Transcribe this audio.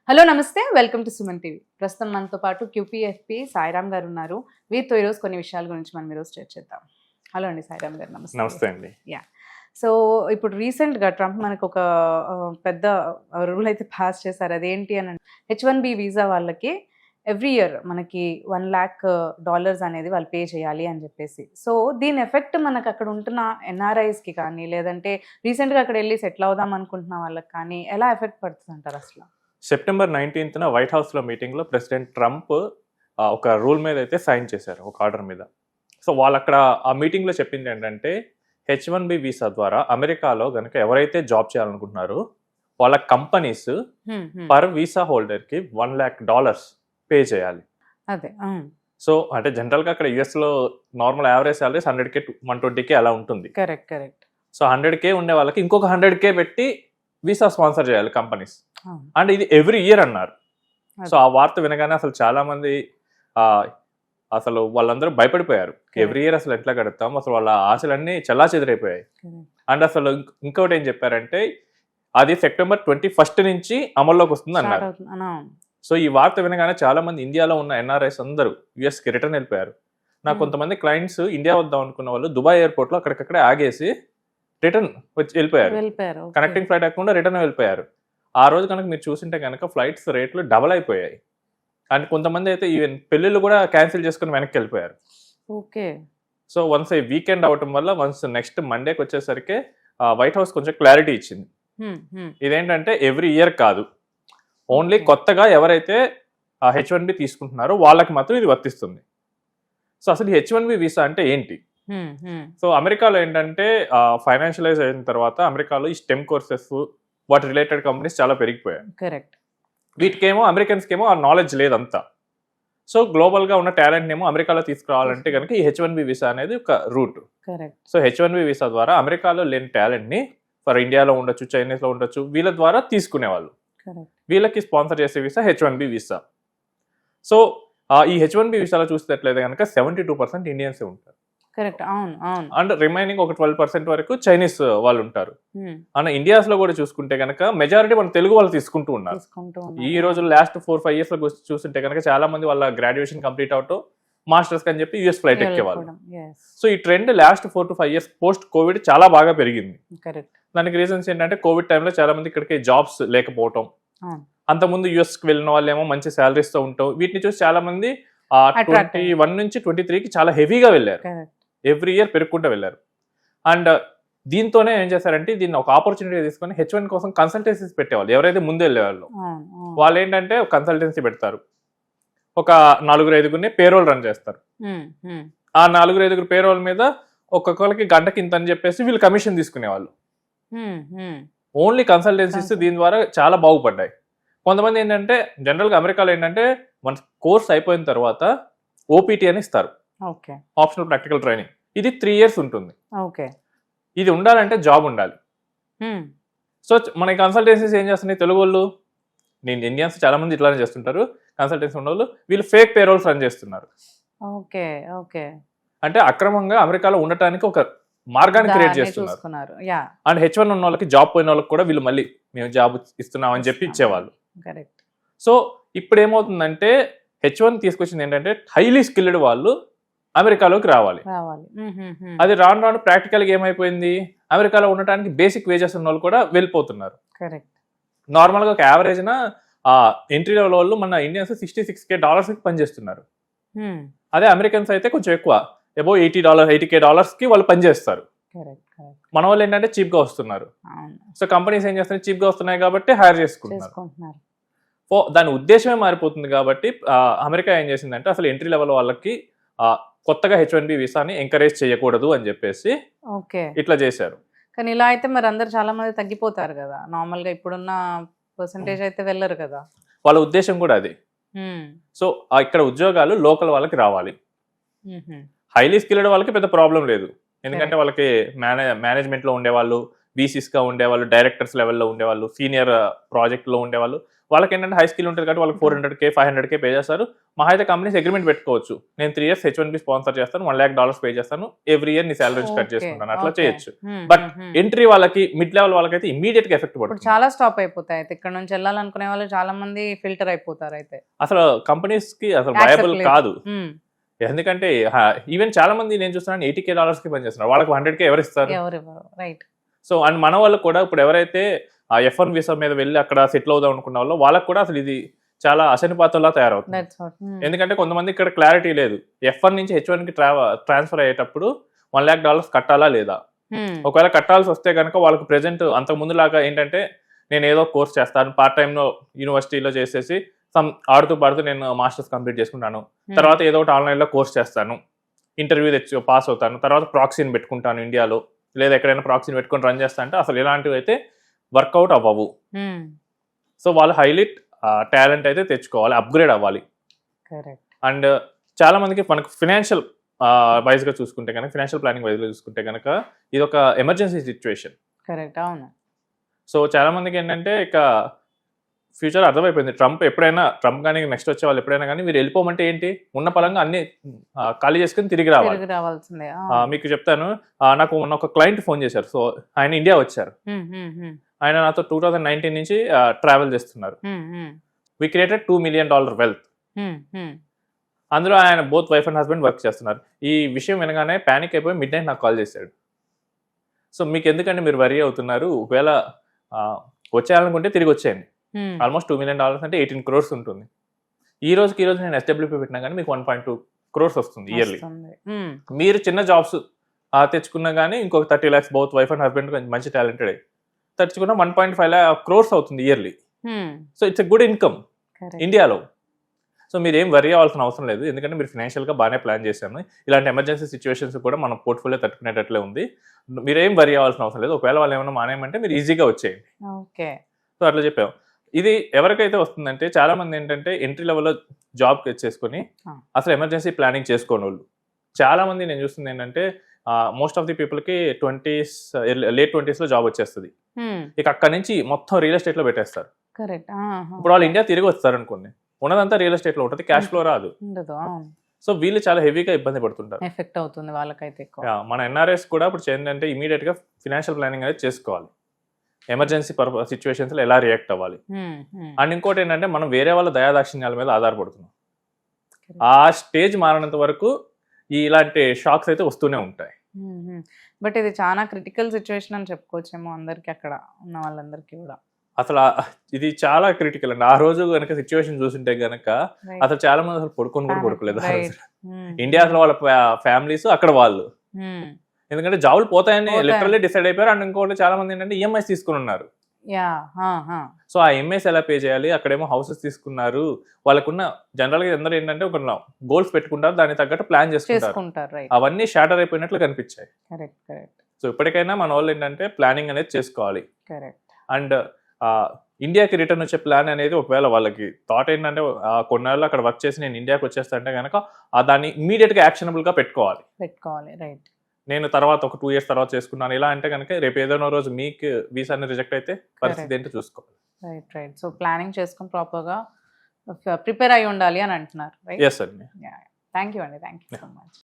Hello నమస్తే welcome to Suman TV. ప్రస్తుతం మనతో పాటు క్యూపీఎఫ్పీ సాయిరామ్ గారు ఉన్నారు. వీరితో ఈరోజు కొన్ని విషయాల గురించి మనం ఈరోజు చర్చిద్దాం. హలో అండి సాయిరామ్ గారు, నమస్తే. నమస్తే అండి. యా, సో ఇప్పుడు రీసెంట్గా ట్రంప్ మనకు ఒక పెద్ద రూల్ అయితే పాస్ చేశారు. అదేంటి అని H1B వీసా వాళ్ళకి ఎవ్రీ ఇయర్ మనకి $1 lakh అనేది వాళ్ళు పే చేయాలి అని చెప్పేసి. సో దీని ఎఫెక్ట్ మనకు అక్కడ ఉంటున్న ఎన్ఆర్ఐస్కి కానీ, లేదంటే రీసెంట్గా అక్కడ వెళ్ళి సెటిల్ అవుదాం అనుకుంటున్న వాళ్ళకి కానీ ఎలా ఎఫెక్ట్ పడుతుంది అంటారు అసలు? సెప్టెంబర్ 19న వైట్ హౌస్లో మీటింగ్లో ప్రెసిడెంట్ ట్రంప్ ఒక రూల్ మీద అయితే సైన్ చేశారు, ఒక ఆర్డర్ మీద. సో వాళ్ళు అక్కడ ఆ మీటింగ్లో చెప్పింది ఏంటంటే H1B వీసా ద్వారా అమెరికాలో కనుక ఎవరైతే జాబ్ చేయాలనుకుంటున్నారో వాళ్ళ కంపెనీస్ పర్ వీసా హోల్డర్కి $1 lakh పే చేయాలి. అదే. సో అంటే జనరల్గా అక్కడ యూఎస్లో normal average salaries 100K 120K అలా ఉంటుంది. Correct correct. సో 100K ఉండే వాళ్ళకి ఇంకొక 100K పెట్టి వీసా స్పాన్సర్ చేయాలి కంపెనీస్. అండ్ ఇది ఎవ్రీ ఇయర్ అన్నారు. సో ఆ వార్త వినగానే అసలు చాలా మంది అసలు వాళ్ళందరూ భయపడిపోయారు. ఎవ్రీ ఇయర్ అసలు ఎట్లా గడుపుతాం, అసలు వాళ్ళ ఆశలన్నీ చల్లా చెదిరైపోయాయి. అండ్ అసలు ఇంకోటి ఏం చెప్పారంటే అది సెప్టెంబర్ 21 నుంచి అమల్లోకి వస్తుంది అన్నారు. సో ఈ వార్త వినగానే చాలా మంది ఇండియాలో ఉన్న ఎన్ఆర్ఐస్ అందరూ యుఎస్కి రిటర్న్ వెళ్ళిపోయారు. నాకు కొంతమంది క్లయింట్స్ ఇండియా వద్దాం అనుకున్న వాళ్ళు దుబాయ్ ఎయిర్పోర్ట్లో అక్కడికక్కడే ఆగేసి రిటర్న్ వచ్చి వెళ్ళిపోయారు. కనెక్టింగ్ ఫ్లైట్ అవ్వకుండా రిటర్న్ వెళ్ళిపోయారు. ఆ రోజు కనుక మీరు చూసింటే కనుక ఫ్లైట్స్ రేట్లు డబల్ అయిపోయాయి. అండ్ కొంతమంది అయితే ఈవెన్ పెళ్ళిళ్ళు కూడా క్యాన్సిల్ చేసుకుని వెనక్కి వెళ్ళిపోయారు. ఓకే. సో వన్స్ ఈ వీకెండ్ అవటం వల్ల వన్స్ నెక్స్ట్ మండేకి వచ్చేసరికి వైట్ హౌస్ కొంచెం క్లారిటీ ఇచ్చింది. ఇదేంటంటే ఎవ్రీ ఇయర్ కాదు, ఓన్లీ కొత్తగా ఎవరైతే H1B తీసుకుంటున్నారో వాళ్ళకి మాత్రం ఇది వర్తిస్తుంది. సో అసలు H1B వీసా అంటే ఏంటి? సో అమెరికాలో ఏంటంటే ఫైనాన్షియలైజ్ అయిన తర్వాత అమెరికాలో ఈ స్టెమ్ కోర్సెస్ వాటి రిలేటెడ్ కంపెనీస్ చాలా పెరిగిపోయాయి. కరెక్ట్. వీటికేమో అమెరికన్స్కేమో ఆ నాలెడ్జ్ లేదంతా. సో గ్లోబల్గా ఉన్న టాలెంట్ ఏమో అమెరికాలో తీసుకురావాలంటే కనుక ఈ H1B వీసా అనేది ఒక రూట్. సో H1B వీసా ద్వారా అమెరికాలో లేని టాలెంట్ని ఫర్ ఇండియాలో ఉండొచ్చు, చైనీస్లో ఉండొచ్చు, వీళ్ళ ద్వారా తీసుకునేవాళ్ళు. వీళ్ళకి స్పాన్సర్ చేసే వీసా H1B వీసా. సో ఈ H1B వీసాలో చూసినట్లయితే కనుక 72% ఇండియన్సే ఉంటారు. కరెక్ట్. అవును అవును. అండ్ రిమైనింగ్ ఒక 12% వరకు చైనీస్ వాళ్ళు ఉంటారు. అండ్ ఇండియాస్ లో కూడా చూసుకుంటే కనుక మెజారిటీ మన తెలుగు వాళ్ళు తీసుకుంటూ ఉన్నారు. ఈ రోజు లాస్ట్ 4-5 years లో చూస్తుంటే కనుక చాలా మంది వాళ్ళ గ్రాడ్యుయేషన్ కంప్లీట్ అవుతూ మాస్టర్స్ అని చెప్పి యూఎస్ ఫ్లైట్ ఎక్కేవాళ్ళు. సో ఈ trend last 4 to 5 years post Covid చాలా బాగా పెరిగింది. దానికి రీజన్స్ ఏంటంటే కోవిడ్ టైంలో చాలా మంది ఇక్కడికి జాబ్స్ లేకపోవటం, అంతకుముందు యూఎస్కి వెళ్ళిన వాళ్ళేమో మంచి సాలరీస్ తో ఉంటాం, వీటిని చూసి చాలా మంది 21 నుంచి 23కి చాలా హెవీగా వెళ్ళారు. ఎవ్రీ ఇయర్ పెరుగుకుంటూ వెళ్ళారు. అండ్ దీంతోనే ఏం చేశారంటే దీన్ని ఒక ఆపర్చునిటీ తీసుకొని H1 కోసం కన్సల్టెన్సీస్ పెట్టేవాళ్ళు. ఎవరైతే ముందు వెళ్ళేవాళ్ళు వాళ్ళు ఏంటంటే ఒక కన్సల్టెన్సీ పెడతారు, ఒక 4-5 పేరోల్ రన్ చేస్తారు. ఆ 4-5 పేరోల్ మీద ఒక్కొక్కరికి గంటకి ఇంత అని చెప్పేసి వీళ్ళు కమిషన్ తీసుకునేవాళ్ళు. ఓన్లీ కన్సల్టెన్సీస్ దీని ద్వారా చాలా బాగుపడ్డాయి. కొంతమంది ఏంటంటే జనరల్గా అమెరికాలో ఏంటంటే మన కోర్స్ అయిపోయిన తర్వాత OPT అని ఇస్తారు, ఆప్షనల్ ప్రాక్టికల్ ట్రైనింగ్. ఇది 3 years ఉంటుంది. ఇది ఉండాలంటే జాబ్ ఉండాలి. సో మన కన్సల్టెన్సీస్ ఏం చేస్తున్నాయి, తెలుగు వాళ్ళు, నేను ఇండియన్స్ చాలా మంది ఇట్లానే చేస్తుంటారు, కన్సల్టెన్సీ ఉన్న వాళ్ళు వీళ్ళు ఫేక్ పేరోల్స్ రన్ చేస్తున్నారు. అంటే అక్రమంగా అమెరికాలో ఉండటానికి ఒక మార్గాన్ని క్రియేట్ చేస్తున్నారు. అండ్ H1 ఉన్న వాళ్ళకి జాబ్ పోయిన వాళ్ళకి కూడా వీళ్ళు మళ్ళీ మేము జాబ్ ఇస్తున్నాం అని చెప్పి ఇచ్చేవాళ్ళు. సో ఇప్పుడు ఏమవుతుందంటే H1 తీసుకొచ్చింది ఏంటంటే హైలీ స్కిల్డ్ వాళ్ళు అమెరికాలోకి రావాలి. అది రాను రాను ప్రాక్టికల్గా ఏమైపోయింది, అమెరికాలో ఉండటానికి బేసిక్ వేజెస్ ఉన్న వాళ్ళు కూడా వెళ్ళిపోతున్నారు. నార్మల్గా ఒక యావరేజ్న ఎంట్రీ లెవెల్ వాళ్ళు మన ఇండియన్స్ $66K పనిచేస్తున్నారు. అదే అమెరికన్స్ అయితే కొంచెం ఎక్కువ, అబౌవ్ $80K వాళ్ళు పనిచేస్తారు. మన వాళ్ళు ఏంటంటే చీప్గా వస్తున్నారు. సో కంపెనీస్ ఏం చేస్తున్నాయి, చీప్గా వస్తున్నాయి కాబట్టి హైర్ చేసుకుంటున్నారు. సో దాని ఉద్దేశమే మారిపోతుంది. కాబట్టి అమెరికా ఏం చేసిందంటే అసలు ఎంట్రీ లెవెల్ వాళ్ళకి కొత్తగా H1B వీసాని ఎంకరేజ్ చేయకూడదు అని చెప్పేసి ఇట్లా చేశారు. కానీ ఇలా అయితే మరి అందరు చాలా మంది తగ్గిపోతారు కదా, నార్మల్ గా ఇప్పుడున్న పర్సంటేజ్ అయితే వెళ్ళరు కదా. వాళ్ళ ఉద్దేశం కూడా అది. సో ఇక్కడ ఉద్యోగాలు లోకల్ వాళ్ళకి రావాలి. హైలీ స్కిల్డ్ వాళ్ళకి పెద్ద ప్రాబ్లం లేదు, ఎందుకంటే వాళ్ళకి మేనేజ్మెంట్ లో ఉండేవాళ్ళు, VCs గా ఉండేవాళ్ళు, డైరెక్టర్స్ లెవెల్లో ఉండేవాళ్ళు, సీనియర్ ప్రాజెక్ట్ లో ఉండేవాళ్ళు, వాళ్ళకి ఏంటంటే హై స్కిల్ ఉంటుంది కాబట్టి వాళ్ళకి 400K 500K పే చేస్తారు. మా అయితే కంపెనీస్ అగ్రిమెంట్ పెట్టుకోవచ్చు, నేను 3 years H1B స్పాన్సర్ చేస్తాను, $1 lakh పే చేస్తాను, ఎవ్రీ ఇయర్ నీ సాలరీ కట్ చేసుకుంటాను, అట్లా చేయొచ్చు. బట్ ఎంట్రీ వాళ్ళకి, మిడ్ లెవెల్ వాళ్ళకైతే ఇమీడియట్ గా ఎఫెక్ట్ ఇప్పుడు పడుతుంది. చాలా స్టాప్ అయిపోతాయి అయితే, ఇక్కడ నుంచి వెళ్ళాలనుకునే వాళ్ళు చాలా మంది ఫిల్టర్ అయిపోతారు అయితే. అసలు కంపెనీస్ కి అసలు వయబుల్ కాదు. ఎందుకంటే ఈవెన్ చాలా మంది నేను చూస్తున్నాను $80K పని చేస్తున్నారు, వాళ్ళకి 100K ఎవరు ఇస్తారు? రైట్. సో అండ్ మన వాళ్ళు కూడా ఇప్పుడు ఎవరైతే ఆ F1 వీసా మీద వెళ్ళి అక్కడ సెటిల్ అవుదాం అనుకున్న వాళ్ళు, వాళ్ళకి కూడా అసలు ఇది చాలా అశనిపాతంలా తయారవుతుంది. ఎందుకంటే కొంతమంది ఇక్కడ క్లారిటీ లేదు, F1 నుంచి H1 కి ట్రాన్స్ఫర్ అయ్యేటప్పుడు $1 lakh కట్టాలా లేదా. ఒకవేళ కట్టాల్సి వస్తే కనుక వాళ్ళకి ప్రెసెంట్ అంతకు ముందు లాగా ఏంటంటే, నేను ఏదో కోర్స్ చేస్తాను పార్ట్ టైమ్ లో యూనివర్సిటీలో చేసేసి ఆడుతూ పాడుతూ నేను మాస్టర్స్ కంప్లీట్ చేసుకుంటాను, తర్వాత ఏదో ఒకటి ఆన్లైన్ లో కోర్స్ చేస్తాను, ఇంటర్వ్యూ తెచ్చి పాస్ అవుతాను, తర్వాత ప్రాక్సీని పెట్టుకుంటాను ఇండియాలో, లేదా ఎక్కడైనా ప్రాక్సీని పెట్టుకొని రన్ చేస్తా అంటే అసలు ఇలాంటివి అయితే వర్కౌట్ అవ్వవు. సో వాళ్ళు హైలైట్ టాలెంట్ అయితే తెచ్చుకోవాలి, అప్గ్రేడ్ అవ్వాలి. అండ్ చాలా మందికి మనకు ఫినాన్షియల్ వైజ్ గా చూసుకుంటే కనుక, ఫినాన్షియల్ ప్లానింగ్ వైజ్ గా చూసుకుంటే కనుక ఇది ఒక ఎమర్జెన్సీ సిచ్యువేషన్. కరెక్ట్, అవును. సో చాలా మందికి ఏంటంటే ఇక ఫ్యూచర్ అర్థమైపోయింది, ట్రంప్ కానీ నెక్స్ట్ వచ్చే వాళ్ళు ఎప్పుడైనా కానీ మీరు వెళ్ళిపోమంటే ఏంటి, ఉన్న పలంగా అన్ని ఖాళీ చేసుకుని తిరిగి రావాల్సిందే. మీకు చెప్తాను, నాకు మొన్న ఒక క్లయింట్ ఫోన్ చేశారు. సో ఆయన ఇండియా వచ్చారు, ఆయన నాతో 2019 నుంచి ట్రావెల్ చేస్తున్నారు. We created $2 million wealth. అందులో ఆయన both wife and husband work చేస్తున్నారు. ఈ విషయం వినగానే ప్యానిక్ అయిపోయి మిడ్ నైట్ నాకు కాల్ చేశాడు. సో మీకు ఎందుకంటే మీరు వరీ అవుతున్నారు, ఒకవేళ వచ్చేయాలనుకుంటే తిరిగి వచ్చేయండి. ఆల్మోస్ట్ $2 million అంటే 18 crores ఉంటుంది. ఈ రోజు నేను SWP పెట్టినా కానీ మీకు 1.2 crores వస్తుంది ఇయర్లీ. మీరు చిన్న జాబ్స్ తెచ్చుకున్నా కానీ ఇంకొక 30 lakhs బౌత్ వైఫ్ అండ్ హస్బెండ్ మంచి టాలెంటెడ్ తెచ్చుకున్న 1.5 crores అవుతుంది yearly. So it's a good income ఇండియాలో. సో మీరు ఏం వరీ అవ్వాల్సిన అవసరం లేదు, ఎందుకంటే మీరు ఫినాన్షియల్గా బాగానే ప్లాన్ చేశాను. ఇలాంటి ఎమర్జెన్సీ సిచ్యువేషన్స్ కూడా మన పోర్ట్ఫోలియో తట్టుకునేటట్లే ఉంది, మీరేం వరీ అవ్వాల్సిన అవసరం లేదు. ఒకవేళ వాళ్ళు ఏమైనా మానేయమంటే మీరు ఈజీగా వచ్చేయండి. సో అట్లా చెప్పాం. ఇది ఎవరికైతే వస్తుందంటే చాలా మంది ఏంటంటే ఎంట్రీ లెవెల్లో జాబ్ చేసుకుని అసలు ఎమర్జెన్సీ ప్లానింగ్ చేసుకోని వాళ్ళు చాలా మంది నేను చూస్తుంది ఏంటంటే, మోస్ట్ ఆఫ్ ది పీపుల్కి లేట్ 20s లో జాబ్ వచ్చేస్తుంది. ఇక అక్కడ నుంచి మొత్తం రియల్ ఎస్టేట్ లో పెట్టేస్తారు. ఇప్పుడు వాళ్ళు ఇండియా తిరిగి వస్తారు అనుకోండి, ఉన్నదంతా రియల్ ఎస్టేట్ లో ఉంటుంది, క్యాష్ ఫ్లో రాదు. సో వీళ్ళు చాలా హెవీగా ఇబ్బంది పడుతుంటారు, ఎఫెక్ట్ అవుతుంది వాళ్ళకైతే. మన NRIs కూడా ఇప్పుడు ఏంటంటే ఇమీడియట్ గా ఫినాన్షియల్ ప్లానింగ్ అనేది చేసుకోవాలి, ఎమర్జెన్సీ సిచ్యువేషన్స్ లో ఎలా రియాక్ట్ అవ్వాలి. అండ్ ఇంకోటి ఏంటంటే, మనం వేరే వాళ్ళ దయాదాక్షిణ్యాల మీద ఆధారపడుతున్నాం. ఆ స్టేజ్ మారినంత వరకు ఇలాంటి షాక్స్ అయితే వస్తూనే ఉంటాయి. బట్ ఇది చాలా క్రిటికల్ సిచ్యువేషన్ అని చెప్పుకోవచ్చేమో అందరికి, అక్కడ ఉన్న వాళ్ళందరికీ కూడా. అసలు ఇది చాలా క్రిటికల్ అండి. ఆ రోజు కనుక సిచ్యువేషన్ చూస్తుంటే గనక అసలు చాలా మంది అసలు పడుకొని కూడా పడుకోలేదు. ఇండియాలో వాళ్ళ ఫ్యామిలీస్, అక్కడ వాళ్ళు, ఎందుకంటే జాబులు పోతాయని లిటరల్లీ డిసైడ్ అయిపోయారు. అండ్ ఇంకోటి చాలా మంది ఏంటంటే ఈఎంఐస్ తీసుకుని ఉన్నారు. సో ఆ ఈఎంఐస్ ఎలా పే చేయాలి, అక్కడేమో హౌసెస్ తీసుకున్నారు, వాళ్ళకున్న జనరల్ గా అందరూ ఏంటంటే ఒక గోల్స్ పెట్టుకుంటారు, దానికి తగ్గట్టు ప్లాన్ చేసుకుంటారు. అవన్నీ షాటర్ అయిపోయినట్లు కనిపించాయి. సో ఇప్పటికైనా మన వాళ్ళు ఏంటంటే ప్లానింగ్ అనేది చేసుకోవాలి. అండ్ ఇండియాకి రిటర్న్ వచ్చే ప్లాన్ అనేది, ఒకవేళ వాళ్ళకి థాట్ ఏంటంటే కొన్నాళ్ళు అక్కడ వర్క్ చేసి నేను ఇండియాకి వచ్చేస్తా అంటే కనుక దాన్ని ఇమీడియట్ గా యాక్షనబుల్ గా పెట్టుకోవాలి. రైట్. నేను తర్వాత ఒక 2 years తర్వాత చేసుకున్నాను ఇలా అంటే కనుక రేపు ఏదైనా రోజు మీకు వీసాని రిజెక్ట్ అయితే పరిస్థితి ఏంటో చూసుకోవాలి. రైట్. సో ప్లానింగ్ చేసుకుని ప్రాపర్ గా ప్రిపేర్ అయి ఉండాలి అని అంటున్నారు. ఎస్ అండి. థ్యాంక్ యూ అండి, థ్యాంక్ యూ సో మచ్.